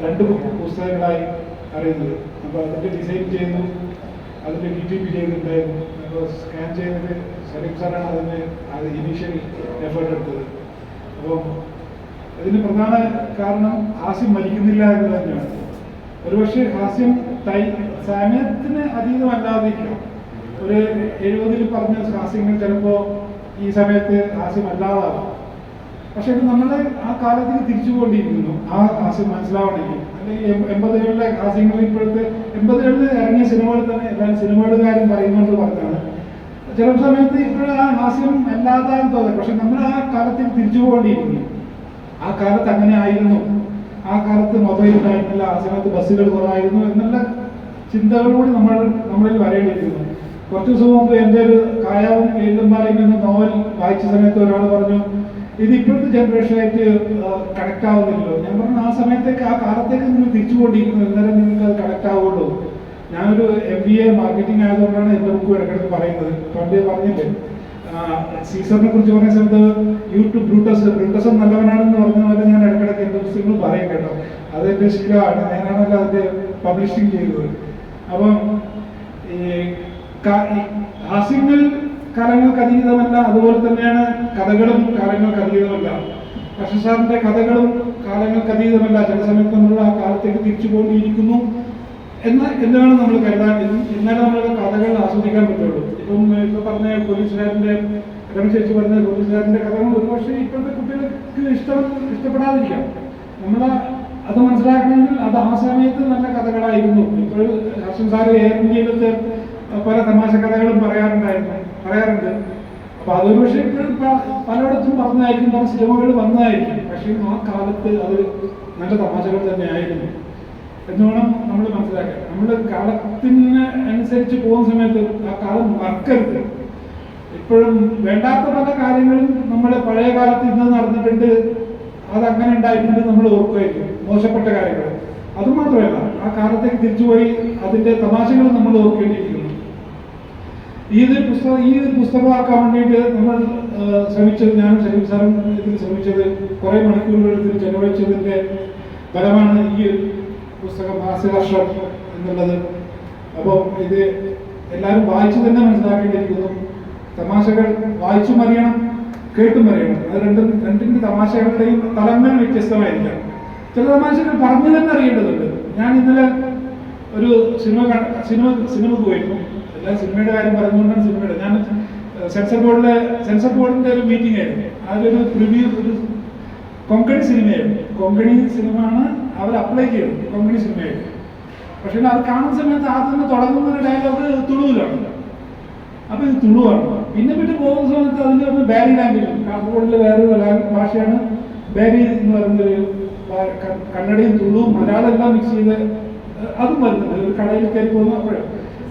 രണ്ട് പുസ്തകങ്ങളായി അറിയുന്നത്. അപ്പോൾ അതിൻ്റെ ഡിസൈൻ ചെയ്തു, അതിൻ്റെ DTP ചെയ്തിട്ടുണ്ടായിരുന്നു. അപ്പോൾ സ്കാൻ ചെയ്തത് സലീം സാറാണ് അത് ഇനീഷ്യൽ എഫേർട്ട് എടുത്തത്. അപ്പം അതിന് പ്രധാന കാരണം ഹാസ്യം മരിക്കുന്നില്ല എന്ന് തന്നെയാണ്. ഒരുപക്ഷെ ഹാസ്യം സമയത്തിന് അതീതമല്ലാതിരിക്കാം. ഒരു 70-ൽ പറഞ്ഞ ഹാസ്യങ്ങൾ ചിലപ്പോൾ ഈ സമയത്ത് ഹാസ്യമല്ലാതാവാം. പക്ഷെ നമ്മൾ ആ കാലത്തേക്ക് തിരിച്ചുകൊണ്ടിരിക്കുന്നു ആ ഹാസ്യം മനസ്സിലാവണമെങ്കിൽ. അല്ലെങ്കിൽ 80-കളിലെ ഹാസ്യങ്ങൾ ഇപ്പോഴത്തെ 80-കളിൽ ഇറങ്ങിയ സിനിമകൾ തന്നെ എല്ലാ സിനിമകളുകാരും പറയുന്നുണ്ട് പറഞ്ഞാണ്. ചില സമയത്ത് ഇപ്പോഴും ആ ഹാസ്യം അല്ലാതാന്ന് തോന്നുന്നത്. പക്ഷെ നമ്മൾ ആ കാലത്തേക്ക് തിരിച്ചുകൊണ്ടിരിക്കുന്നു. ആ കാലത്ത് അങ്ങനെ ആയിരുന്നു, ആ കാലത്ത് മൊബൈൽ ഉണ്ടായിരുന്നില്ല, ആ സമയത്ത് ബസ്സുകൾ കുറവായിരുന്നു എന്നുള്ള ചിന്തകളോട് നമ്മളിൽ വരേണ്ടിയിരിക്കുന്നു. കുറച്ച് ദിവസം മുമ്പ് എൻ്റെ ഒരു കായാവും എഴുതുമ്പാലയും എന്ന നോവൽ വായിച്ച സമയത്ത് ഒരാൾ പറഞ്ഞു, ഇത് ഇപ്പോഴത്തെ ജനറേഷനായിട്ട് കണക്ട് ആവുന്നില്ലല്ലോ. ഞാൻ പറഞ്ഞു, ആ സമയത്തേക്ക് ആ കാലത്തേക്ക് നിങ്ങൾ തിരിച്ചുകൊണ്ടിരിക്കുന്നു, എന്നാലും നിങ്ങൾക്ക് അത് കണക്ട് ആവുള്ളൂ. ഞാനൊരു MBA മാർക്കറ്റിംഗ് ആയതുകൊണ്ടാണ് എൻ്റെ ബുക്ക് ഇടയ്ക്കിടയ്ക്ക് പറയുന്നത്. പണ്ട് പറഞ്ഞില്ലേ, സീസറിനെ കുറിച്ച് പറയുന്ന സമയത്ത് യൂട്യൂബ് ബ്രൂട്ടസ് നല്ലവനാണെന്ന് പറഞ്ഞ പോലെ ഞാൻ ഇടയ്ക്കിടയ്ക്ക് എൻ്റെ പുസ്തകങ്ങൾ പറയും കേട്ടോ. അതെൻ്റെ ശീലമാണ്, ഞാനാണല്ലോ അതിൻ്റെ പബ്ലിഷിങ് ചെയ്തത്. അപ്പം ഈ ഹാസ്യങ്ങൾ കാലങ്ങൾക്ക് അതീതമല്ല, അതുപോലെ തന്നെയാണ് കഥകളും കാലങ്ങൾക്ക് അതീതമല്ല. കൃഷ്ണ സാറിൻ്റെ കഥകളും കാലങ്ങൾക്ക് അതീതമല്ല. ചില സമയത്ത് നമ്മൾ ആ കാലത്തേക്ക് തിരിച്ചു പോകേണ്ടിയിരിക്കുന്നു എന്നാണ് നമ്മൾ കരുതാൻ. എന്നാലും നമ്മൾക്ക് കഥകൾ ആസ്വദിക്കാൻ പറ്റുള്ളൂ. ഇപ്പം പറഞ്ഞ പോലീസുകാരൻ്റെ രമേശ് ചേച്ചി പറഞ്ഞ പോലീസുകാരൻ്റെ കഥകൾ ഒരുപക്ഷെ ഇപ്പോഴത്തെ കുട്ടികൾക്ക് ഇഷ്ടപ്പെടാതിരിക്കാം. നമ്മൾ അത് മനസ്സിലാക്കണമെങ്കിൽ അത് ആ സമയത്ത് നല്ല കഥകളായിരുന്നു. ഇപ്പോൾ ഹർഷൻ സാറ് എയർ ഇന്ത്യയിലത്തെ പല തമാശ കഥകളും പറയാറുണ്ട്. അപ്പൊ അതൊരു പക്ഷേ ഇപ്പോഴും പലയിടത്തും പറഞ്ഞായിരിക്കും, പല സിനിമകൾ വന്നതായിരിക്കും. പക്ഷേ ആ കാലത്ത് അത് നല്ല തമാശകൾ തന്നെ ആയിരുന്നു എന്ന് വേണം നമ്മൾ മനസ്സിലാക്കാൻ. നമ്മൾ കാലത്തിന് അനുസരിച്ച് പോകുന്ന സമയത്ത് ആ കാലം മറക്കരുത്. ഇപ്പോഴും വേണ്ടാത്ത പല കാര്യങ്ങളും നമ്മൾ പഴയ കാലത്ത് ഇന്ന് നടന്നിട്ടുണ്ട്, അതങ്ങനെ ഉണ്ടായിട്ടുണ്ട് നമ്മൾ ഓർക്കുമായിരിക്കും, മോശപ്പെട്ട കാര്യങ്ങൾ. അതുമാത്രമല്ല, ആ കാലത്തേക്ക് തിരിച്ചുപോയി അതിൻ്റെ തമാശകൾ നമ്മൾ ഓർക്കേണ്ടിയിരിക്കുന്നു. ഈ ഒരു പുസ്തകമാക്കാൻ വേണ്ടിയിട്ട് നമ്മൾ ശ്രമിച്ചത്, ഞാനും സലീം സാറും ഇതിൽ ശ്രമിച്ചത്, കുറേ മണിക്കൂറുകൾ ഇതിൽ ചെലവഴിച്ചതിൻ്റെ ഫലമാണ് ഈ പുസ്തകം ഹാസ്യവർഷം എന്നുള്ളത്. അപ്പോൾ ഇത് എല്ലാവരും വായിച്ചു തന്നെ മനസ്സിലാക്കേണ്ടിയിരിക്കുന്നു. തമാശകൾ വായിച്ചും അറിയണം, കേട്ടും അറിയണം. അത് രണ്ടിൻ്റെ തമാശകളുടെയും തലങ്ങൾ വ്യത്യസ്തമായിരിക്കാം. ചില തമാശകൾ പറഞ്ഞു തന്നെ അറിയേണ്ടതുണ്ട്. ഞാൻ ഇന്നലെ ഒരു സിനിമക്ക് പോയിരുന്നു. എല്ലാ സിനിമയുടെ കാര്യം പറഞ്ഞുകൊണ്ടാണ് സിനിമയുടെ. ഞാൻ സെൻസർ ബോർഡിൻ്റെ ഒരു മീറ്റിംഗ് ആയിരുന്നു. അതിലൊരു പ്രിവ്യൂ, ഒരു കൊങ്കണി സിനിമയായിരുന്നു. കൊങ്കണി സിനിമയാണ് അവർ അപ്ലൈ ചെയ്തത്, കൊങ്കണി സിനിമയായിരുന്നു. പക്ഷേ അത് കാണുന്ന സമയത്ത് ആദ്യം തുടങ്ങുന്ന ഒരു ഡയലോഗ് തുളുവിലാണ്. അപ്പോൾ ഇത് തുളുവാണ്. പിന്നെ പോകുന്ന സമയത്ത് അതിൽ ബാരി ലാംഗ്വേജ്, കാസർഗോഡിലെ വേറൊരു ഭാഷയാണ് ബാരി എന്ന് പറയുന്നൊരു കന്നഡയും തുളുവും മലയാളം എല്ലാം മിക്സ് ചെയ്ത് അതും വരുന്നുണ്ട്. ഒരു കടയിൽ കയറി പോകുന്നു.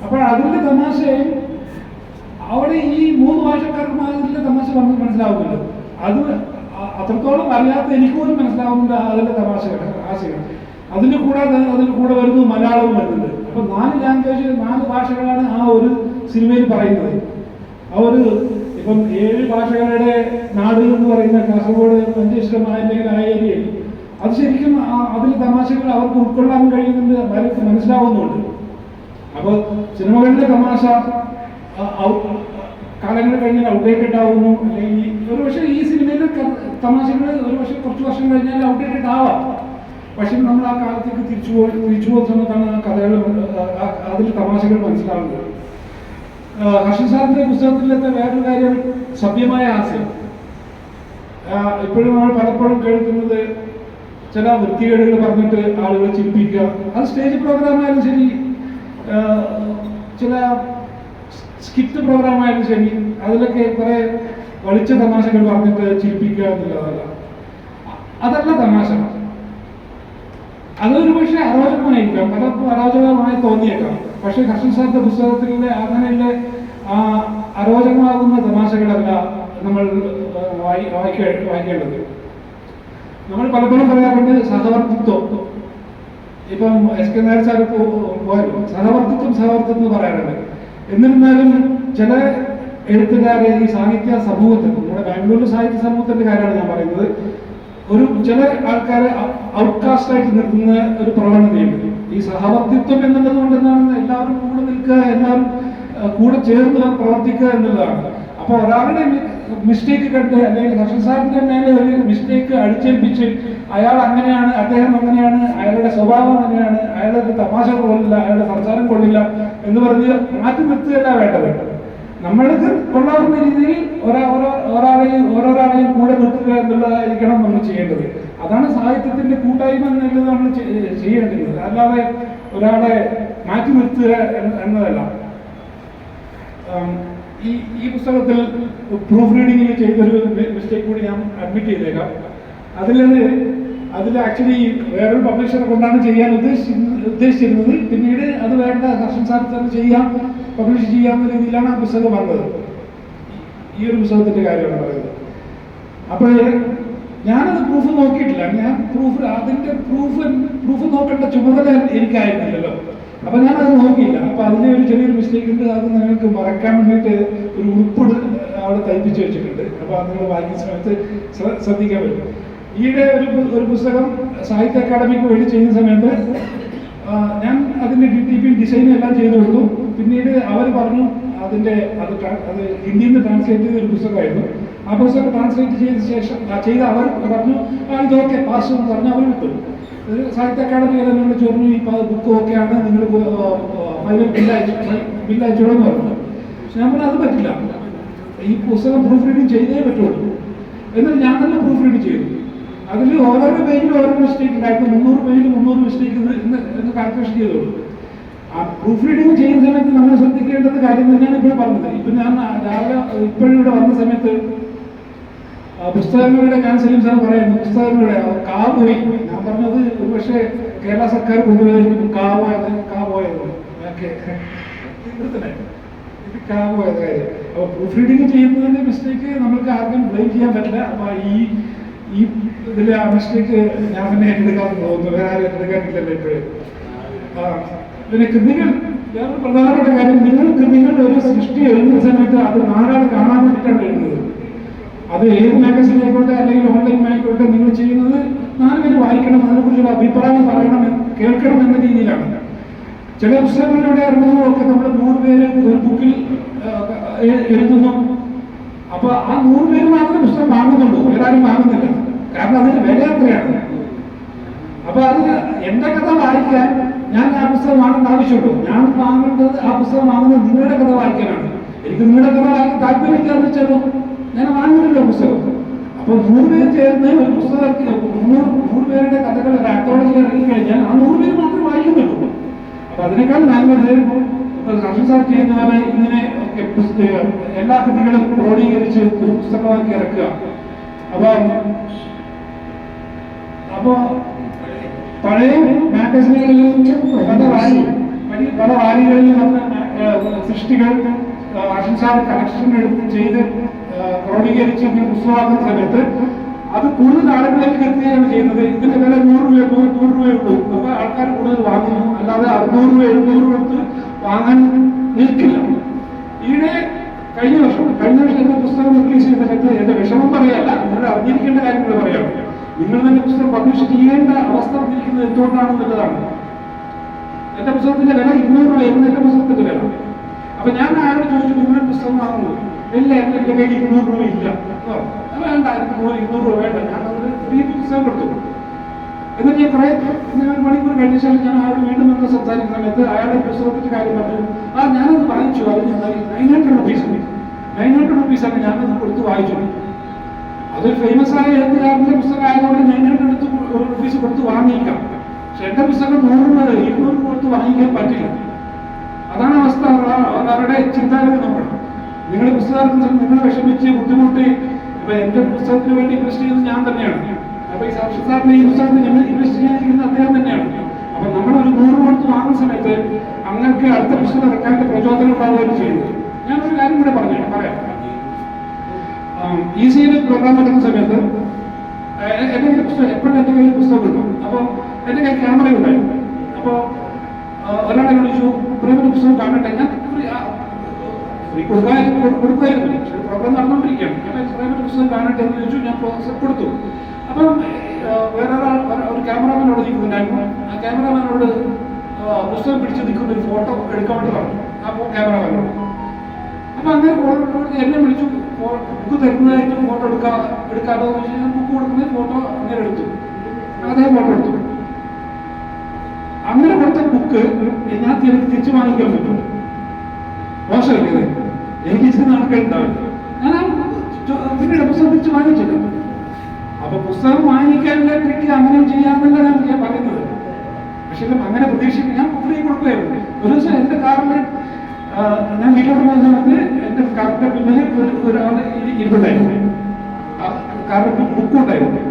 അപ്പോൾ അതിൻ്റെ തമാശയും അവിടെ ഈ 3 ഭാഷക്കാർക്ക് അതിൻ്റെ തമാശ മനസ്സിലാവുന്നുണ്ട്. അത് അത്രത്തോളം അറിയാത്ത എനിക്ക് പോലും മനസ്സിലാവുന്നുണ്ട് അതിൻ്റെ തമാശകൾ, ആശയങ്ങൾ. അതിൽ കൂടെ വരുന്നു മലയാളവും വരുന്നുണ്ട്. അപ്പോൾ 4 ലാംഗ്വേജ്, 4 ഭാഷകളാണ് ആ ഒരു സിനിമയിൽ പറയുന്നത്. ഇപ്പം 7 ഭാഷകളുടെ നാട് എന്ന് പറയുന്ന കാസർഗോഡ്, മഞ്ചേശ്വരം അല്ലെങ്കിൽ ആ ഏരിയയിൽ അത് ശരിക്കും അതിൽ തമാശകൾ അവർക്ക് ഉൾക്കൊള്ളാൻ കഴിയുന്നുണ്ട്, അവർക്ക് മനസ്സിലാവുന്നുണ്ട്. അപ്പോൾ സിനിമകളിലെ തമാശ കാലങ്ങൾ കഴിഞ്ഞാൽ ഔട്ട്ഡേറ്റഡ് ആവുന്നു. അല്ലെങ്കിൽ ഒരുപക്ഷെ ഈ സിനിമയിലെ തമാശകൾ ഒരുപക്ഷെ കുറച്ച് വർഷം കഴിഞ്ഞാൽ ഔട്ട്ഡേറ്റഡ് ആവാം. പക്ഷെ നമ്മൾ ആ കാലത്തേക്ക് തിരിച്ചു പോകുന്ന സമയത്താണ് ആ കഥകൾ, അതിൽ തമാശകൾ മനസ്സിലാവുന്നത്. ഹർഷൻ സാറിൻ്റെ പുസ്തകത്തിലത്തെ വേറൊരു കാര്യം സഭ്യമായ ഹാസ്യം. ഇപ്പോഴും നമ്മൾ പലപ്പോഴും കേൾക്കുന്നത് ചില വൃത്തികേടുകൾ പറഞ്ഞിട്ട് ആളുകളെ ചിരിപ്പിക്കുക. അത് സ്റ്റേജ് പ്രോഗ്രാമായാലും ശരി, ചില സ്കിറ്റ് പ്രോഗ്രാമായാലും ശരി, അതിലൊക്കെ കുറേ വളിച്ച തമാശകൾ പറഞ്ഞിട്ട് ചിരിപ്പിക്കുക എന്നുള്ളതല്ല. അതല്ല തമാശ. അതൊരു പക്ഷേ അരോചകമായിരിക്കാം, പലർക്കും അരോചകമായി തോന്നിയേക്കാം. പക്ഷേ ഹർഷൻ സാറിന്റെ പുസ്തകത്തിലെ അങ്ങനെയുള്ള അരോചകമാകുന്ന തമാശകളല്ല നമ്മൾ വായിക്കേണ്ടത്. നമ്മൾ പലപ്പോഴും പറയാറുണ്ട് സഹവർത്തിത്വം. ഇപ്പം SK നായർ സാർ പോയല്ലോ, സഹവർത്തിത്വം എന്ന് പറയാറുണ്ട്. എന്നിരുന്നാലും ചില എഴുത്തുകാരെ ഈ സാഹിത്യ സമൂഹത്തിൽ, നമ്മുടെ ബാംഗ്ലൂരിലെ സാഹിത്യ സമൂഹത്തിന്റെ കാര്യമാണ് ഞാൻ പറയുന്നത്, ഒരു ചില ആൾക്കാരെ ഔട്ട്കാസ്റ്റ് ആയിട്ട് നിർത്തുന്ന ഒരു പ്രവണതയുണ്ട്. ഈ സഹവർത്തിത്വം എന്നുള്ളത് കൊണ്ട് എന്താണ് എല്ലാവരും കൂടെ നിൽക്കുക, എല്ലാവരും കൂടെ ചേർന്ന് പ്രവർത്തിക്കുക എന്നുള്ളതാണ്. അപ്പോൾ ഒരാളുടെ മിസ്റ്റേക്ക് കണ്ട് അല്ലെങ്കിൽ ഹർഷൻ സാറിന്റെ മേലെ ഒരു മിസ്റ്റേക്ക് അടിച്ചേൽപ്പിച്ച് അയാൾ അങ്ങനെയാണ്, അദ്ദേഹം അങ്ങനെയാണ്, അയാളുടെ സ്വഭാവം അങ്ങനെയാണ്, അയാളുടെ തമാശ കൊള്ളില്ല, അയാളുടെ സംസാരം കൊള്ളില്ല എന്ന് പറഞ്ഞ് മാറ്റി നിർത്തുകയല്ല വേണ്ടത്. നമ്മൾക്ക് കൊള്ളാവുന്ന രീതിയിൽ ഓരോരാളെയും കൂടെ നിർത്തുക എന്നുള്ളതായിരിക്കണം നമ്മൾ ചെയ്യേണ്ടത്. അതാണ് സാഹിത്യത്തിന്റെ കൂട്ടായ്മ എന്നുള്ളത് നമ്മൾ ചെയ്യേണ്ടത്, അല്ലാതെ ഒരാളെ മാറ്റി നിർത്തുക എന്നതല്ല. ഈ പുസ്തകത്തിൽ പ്രൂഫ് റീഡിങ്ങിൽ ചെയ്തൊരു മിസ്റ്റേക്ക് കൂടി ഞാൻ അഡ്മിറ്റ് ചെയ്തേക്കാം. അതിൽ ആക്ച്വലി വേറൊരു പബ്ലിഷറെ കൊണ്ടാണ് ചെയ്യാൻ ഉദ്ദേശിച്ചിരുന്നത്. പിന്നീട് അത് വേണ്ട ഹർഷൻ സാർ തന്നെ പബ്ലിഷ് ചെയ്യാവുന്ന രീതിയിലാണ് ആ പുസ്തകം വന്നത്. ഈ ഒരു പുസ്തകത്തിന്റെ കാര്യമാണ് പറയുന്നത്. അപ്പോൾ ഞാനത് പ്രൂഫ് നോക്കിയിട്ടില്ല. അതിന്റെ പ്രൂഫ് നോക്കേണ്ട ചുമതല എനിക്കായിരുന്നില്ലല്ലോ. അപ്പൊ ഞാനത് നോക്കിയില്ല. അപ്പൊ അതിന്റെ ഒരു ചെറിയൊരു മിസ്റ്റേക്ക് ഉണ്ട്. അത് നിങ്ങൾക്ക് മറക്കാൻ വേണ്ടിയിട്ട് ഒരു ഉൾപ്പെട് അവിടെ തയ്പ്പിച്ച് വെച്ചിട്ടുണ്ട്. അപ്പൊ അത് നിങ്ങൾ വായിക്കുന്ന സമയത്ത് ശ്രദ്ധിക്കാൻ പറ്റും. ഈയിടെ ഒരു പുസ്തകം സാഹിത്യ അക്കാദമിക്ക് വേണ്ടി ചെയ്യുന്ന സമയത്ത് ഞാൻ അതിന്റെ DTP ഡിസൈനും എല്ലാം ചെയ്തു കൊടുത്തു. പിന്നീട് അവർ പറഞ്ഞു അത് ഹിന്ദിയിൽ നിന്ന് ട്രാൻസ്ലേറ്റ് ചെയ്ത ഒരു പുസ്തകമായിരുന്നു. ആ പുസ്തകം ട്രാൻസ്ലേറ്റ് ചെയ്ത ശേഷം അവർ പറഞ്ഞു ഇതൊക്കെ പാസ് എന്ന് പറഞ്ഞു അവർ വിട്ടു. സാഹിത്യ അക്കാദമി എന്നോട് ചോദിച്ചു ഈ ബുക്ക് ഓക്കെയാണ്, നിങ്ങൾ ഫൈനൽ ബില്ല് അയച്ചോളെന്ന് പറഞ്ഞു. പക്ഷെ ഞാൻ പറഞ്ഞു അത് പറ്റില്ല, ഈ പുസ്തകം പ്രൂഫ് റീഡിങ് ചെയ്തേ പറ്റുള്ളൂ. എന്നിട്ട് ഞാൻ തന്നെ പ്രൂഫ് റീഡിങ് ചെയ്തു. അതിൽ ഓരോരോ പേജിലും ഓരോ മിസ്റ്റേക്ക് ഉണ്ടായിരുന്നു. 300 പേജിൽ 300 മിസ്റ്റേക്ക് എന്ന് കാൽക്കുലേഷൻ ചെയ്തോളൂ. ആ പ്രൂഫ് റീഡിങ് ചെയ്യുന്ന സമയത്ത് നമ്മൾ ശ്രദ്ധിക്കേണ്ടത് കാര്യം തന്നെയാണ് ഇപ്പോൾ പറഞ്ഞത്. ഇപ്പം ഞാൻ രാവിലെ ഇപ്പോഴും ഇവിടെ വന്ന സമയത്ത് പുസ്തകങ്ങളുടെ ഞാൻ സലീം സാർ പറയുന്നു, പുസ്തകങ്ങളുടെ പോയി. ഞാൻ പറഞ്ഞത് ഒരു പക്ഷേ കേരള സർക്കാർ കൊണ്ടുപോയിരിക്കും പോയത് കാര്യം. അപ്പോൾ പ്രൂഫ് റീഡിങ് ചെയ്യുന്നതിന്റെ മിസ്റ്റേക്ക് നമ്മൾക്ക് ആർക്കും ബ്ലെയിം ചെയ്യാൻ പറ്റില്ല. അപ്പൊ ഈ ഇതിൽ ആ മിസ്റ്റേക്ക് ഞാൻ തന്നെ ഏറ്റെടുക്കാൻ തോന്നുന്നു, വേറെ ആരും ഏറ്റെടുക്കാനില്ലല്ലോ ഇപ്പോഴും. പിന്നെ കൃതികൾ, വേറൊരു പ്രധാനപ്പെട്ട കാര്യം, കൃതികളുടെ ഒരു സൃഷ്ടി എഴുതുന്ന സമയത്ത് അത് നാലാൾ കാണാൻ വേണ്ടിയിട്ടാണ് എഴുതുന്നത്. അത് ഏത് മാഗസിൻ ആയിക്കോട്ടെ അല്ലെങ്കിൽ ഓൺലൈൻ ആയിക്കോട്ടെ, നിങ്ങൾ ചെയ്യുന്നത് 4 പേര് വായിക്കണം, അതിനെക്കുറിച്ചുള്ള അഭിപ്രായം പറയണം, കേൾക്കണം എന്ന രീതിയിലാണ്. ചില പുസ്തകങ്ങളിലൂടെ ഇറങ്ങുന്നതൊക്കെ നമ്മൾ 100 പേര് ഒരു ബുക്കിൽ എഴുതുന്നു. അപ്പൊ ആ 100 പേര് മാത്രമേ പുസ്തകം വാങ്ങുന്നുള്ളൂ, വേറാരും വാങ്ങുന്നില്ല. കാരണം അതിന് വില എത്രയാണ്. അപ്പൊ അത് എന്റെ കഥ വായിക്കാൻ ഞാൻ ആ പുസ്തകം വാങ്ങേണ്ട ആവശ്യമുള്ളൂ. ഞാൻ വാങ്ങേണ്ടത് ആ പുസ്തകം വാങ്ങുന്നത് നിങ്ങളുടെ കഥ വായിക്കാനാണ്. എനിക്ക് നിങ്ങളുടെ കഥ വായിക്കാൻ താല്പര്യമില്ലാന്ന് വെച്ചാലോ ഞാൻ വാങ്ങുന്നില്ല പുസ്തകം. അപ്പൊ 100 പേര് ചേർന്ന് ഒരു പുസ്തകത്തിൽ 100 പേരുടെ കഥകൾ ഒരു ആക്ടോളജി ഇറങ്ങി കഴിഞ്ഞാൽ ആ 100 പേര് മാത്രമേ വായിക്കുന്നുള്ളൂ. അപ്പൊ അതിനേക്കാൾ നല്ലത് ഹർഷൻ സാർ ചെയ്യുന്ന പോലെ ഇങ്ങനെ എല്ലാ കൃതികളും ക്രോഡീകരിച്ച് ഒരു പുസ്തകമാക്കി ഇറക്കുക. അപ്പൊ പഴയ മാഗസിനുകളിലും പല വാരികളിലും വന്ന സൃഷ്ടികൾ ഹർഷൻ സാർ കളക്ഷൻ എടുത്ത് ചെയ്ത് ക്രോഡീകരിച്ച് പുസ്തകമാക്കുന്ന സമയത്ത് അത് കൂടുതൽ ആളുകളിലേക്ക് എത്തുകയാണ് ചെയ്യുന്നത്. ഇതിന്റെ വില 100 രൂപയുള്ളൂ. അപ്പൊ ആൾക്കാർ കൂടുതൽ വാങ്ങുന്നു, അല്ലാതെ 600 രൂപ 700 രൂപ എടുത്ത് വാങ്ങാൻ നിൽക്കില്ല. കഴിഞ്ഞ വർഷം എന്റെ പുസ്തകം റിലീസ് ചെയ്ത സമയത്ത് എന്റെ വിഷമം പറയല്ല, നിങ്ങൾ അറിഞ്ഞിരിക്കേണ്ട കാര്യങ്ങൾ പറയാണ്. നിങ്ങൾ തന്നെ പുസ്തകം പബ്ലിഷ് ചെയ്യേണ്ട അവസ്ഥ വന്നിരിക്കുന്നത് എന്തുകൊണ്ടാണെന്നുള്ളതാണ്. എന്റെ പുസ്തകത്തിന്റെ വില 200 രൂപയായിരുന്നു എന്റെ പുസ്തകത്തിന്റെ വില. അപ്പൊ ഞാൻ ആരോട് ചോദിച്ചു, നിങ്ങളുടെ പുസ്തകം വാങ്ങുന്നു? ഇല്ല, എന്റെ കയ്യിൽ 200 രൂപ ഇല്ല. വേണ്ട, എനിക്ക് 200 രൂപ വേണ്ട, ഞാൻ അതിന് ഫ്രീ പുസ്തകം കൊടുത്തു. എന്നിട്ട് ഞാൻ കുറെ മണിക്കൂർ കഴിഞ്ഞ ശേഷം ഞാൻ അയാൾ വീണ്ടും വന്ന് സംസാരിക്കുന്ന സമയത്ത് അയാളുടെ പുസ്തകത്തിന്റെ കാര്യം പറഞ്ഞു. ഞാനത് വാങ്ങിച്ചു, അത് ഞാൻ 900 റുപ്പീസാണ് ഞാനത് കൊടുത്ത് വായിച്ചു. അതൊരു ഫേമസ് ആയ എഴുത്തുകാരന്റെ പുസ്തകം ആയതുകൊണ്ട് 900 റുപ്പീസ് കൊടുത്ത് വാങ്ങിക്കാം. പക്ഷെ എന്റെ പുസ്തകം 100 രൂപ 200 കൊടുത്ത് വാങ്ങിക്കാൻ പറ്റില്ല. അതാണ് അവസ്ഥ. അവരുടെ ചിന്താഗതി നോക്കണം. നിങ്ങൾ പുസ്തകം നിങ്ങൾ വിഷമിച്ച് ബുദ്ധിമുട്ടി. ഇപ്പൊ എന്റെ പുസ്തകത്തിന് വേണ്ടി ഇൻവെസ്റ്റ് ചെയ്യുന്നത് ഞാൻ തന്നെയാണ്. അപ്പൊ ഈ ഹർഷൻ സാറിന്റെ ഈ പുസ്തകത്തിൽ ഇൻവെസ്റ്റ് ചെയ്തിരിക്കുന്നത് അദ്ദേഹം തന്നെയാണ്. അപ്പൊ നമ്മളൊരു 100 കൊടുത്ത് വാങ്ങുന്ന സമയത്ത് അങ്ങനെ അടുത്ത പുസ്തകം ഇറക്കാനുള്ള പ്രചോദനം ഉണ്ടാവുകയും ചെയ്യുന്നത്. ഞാനൊരു കാര്യം കൂടെ പറയാം. ECL പ്രോഗ്രാം നടക്കുന്ന സമയത്ത് എന്റെ കയ്യിൽ പുസ്തകം എപ്പോഴും എന്റെ കയ്യിൽ പുസ്തകം കിട്ടും. അപ്പൊ എന്റെ കയ്യിൽ ക്യാമറ ഉണ്ടായിരുന്നു. അപ്പൊ ഒരാളെ വിളിച്ചു, പ്രേമന്റെ പുസ്തകം കാണട്ടെ. ഞാൻ ഫ്രീ കൊടുക്കുമായിരുന്നു. പക്ഷേ പ്രോഗ്രാം നടന്നുകൊണ്ടിരിക്കുകയാണ്. ഞാൻ കുറേ പേര് പുസ്തകം കാണട്ടെ എന്ന് ചോദിച്ചു. ഞാൻ കൊടുത്തു. അപ്പം വേറെ ഒരു ക്യാമറാമാൻ അവിടെ നിൽക്കുന്നുണ്ടായിരുന്നു. ആ ക്യാമറാമാനോട് പുസ്തകം പിടിച്ച് നിൽക്കുന്ന ഒരു ഫോട്ടോ എടുക്കാൻ വേണ്ടി പറഞ്ഞു ആ ക്യാമറാമാനോട്. അപ്പം അങ്ങനെ എന്നെ വിളിച്ചു, ബുക്ക് തരുന്നതായിട്ട് ഫോട്ടോ എടുക്കാമോ എന്ന് വെച്ചാൽ ഞാൻ ബുക്ക് കൊടുക്കുന്ന ഫോട്ടോ അങ്ങനെ എടുത്തു. അതേ ഫോട്ടോ എടുത്തു. അങ്ങനെ കൊടുത്ത ബുക്ക് ഞാൻ തിരിച്ചു വാങ്ങിക്കാൻ പറ്റും? മോശമല്ലേ? എനിക്ക് ഇച്ചിരി നടക്കുന്നുണ്ടാവില്ല. ഞാൻ പിന്നീട് പുസ്തകം തിരിച്ച് വാങ്ങിച്ചില്ല. അപ്പൊ പുസ്തകം വാങ്ങിക്കാനുള്ള ട്രിക്ക് അങ്ങനെ ചെയ്യാമെന്നല്ല ഞാൻ പറയുന്നത്. പക്ഷെ അങ്ങനെ പ്രതീക്ഷിക്കും. ഞാൻ ഫ്രീ കൊടുക്കുകയായിരുന്നു. ഒരു ദിവസം എന്റെ കാറിൽ ഞാൻ വീട്ടിലോട്ട് പോകുന്ന സമയത്ത് എന്റെ കാറിന്റെ പിന്നിൽ ഒരാൾ ഇരിപ്പുണ്ടായിരുന്നു. കാറിന് ബുക്ക് ഉണ്ടായിരുന്നു.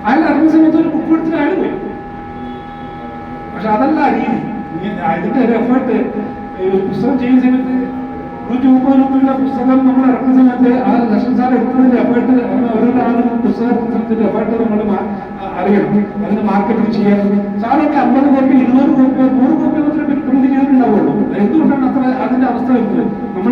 അയാൾ ഇറങ്ങുന്ന സമയത്ത് ഒരു ബുക്ക് എടുത്തിട്ട് അയാൾ പോയി. പക്ഷെ അതല്ല രീതി. ഇതിന്റെ ഒരു എഫേർട്ട് പുസ്തകം ചെയ്യുന്ന സമയത്ത് 130 രൂപയുടെ പുസ്തകം നമ്മൾ ഇറക്കുന്ന സമയത്ത് ആ ലക്ഷം സാർ എടുക്കുന്നതിന്റെ എഫേർട്ട് ഓരോരാളും പുസ്തകത്തിന്റെ എഫേർട്ട് നമ്മൾ അറിയണം. അതിന് മാർക്കറ്റിംഗ് ചെയ്യാൻ സാറൊക്കെ 50 കോപ്പി 20 കോപ്പി 100 കോപ്പി മാത്രമേ പ്രിന്റ് ചെയ്തിട്ടുണ്ടാവുള്ളൂ. എന്തുകൊണ്ടാണ് അത്ര അതിന്റെ അവസ്ഥ വരുന്നത്? നമ്മൾ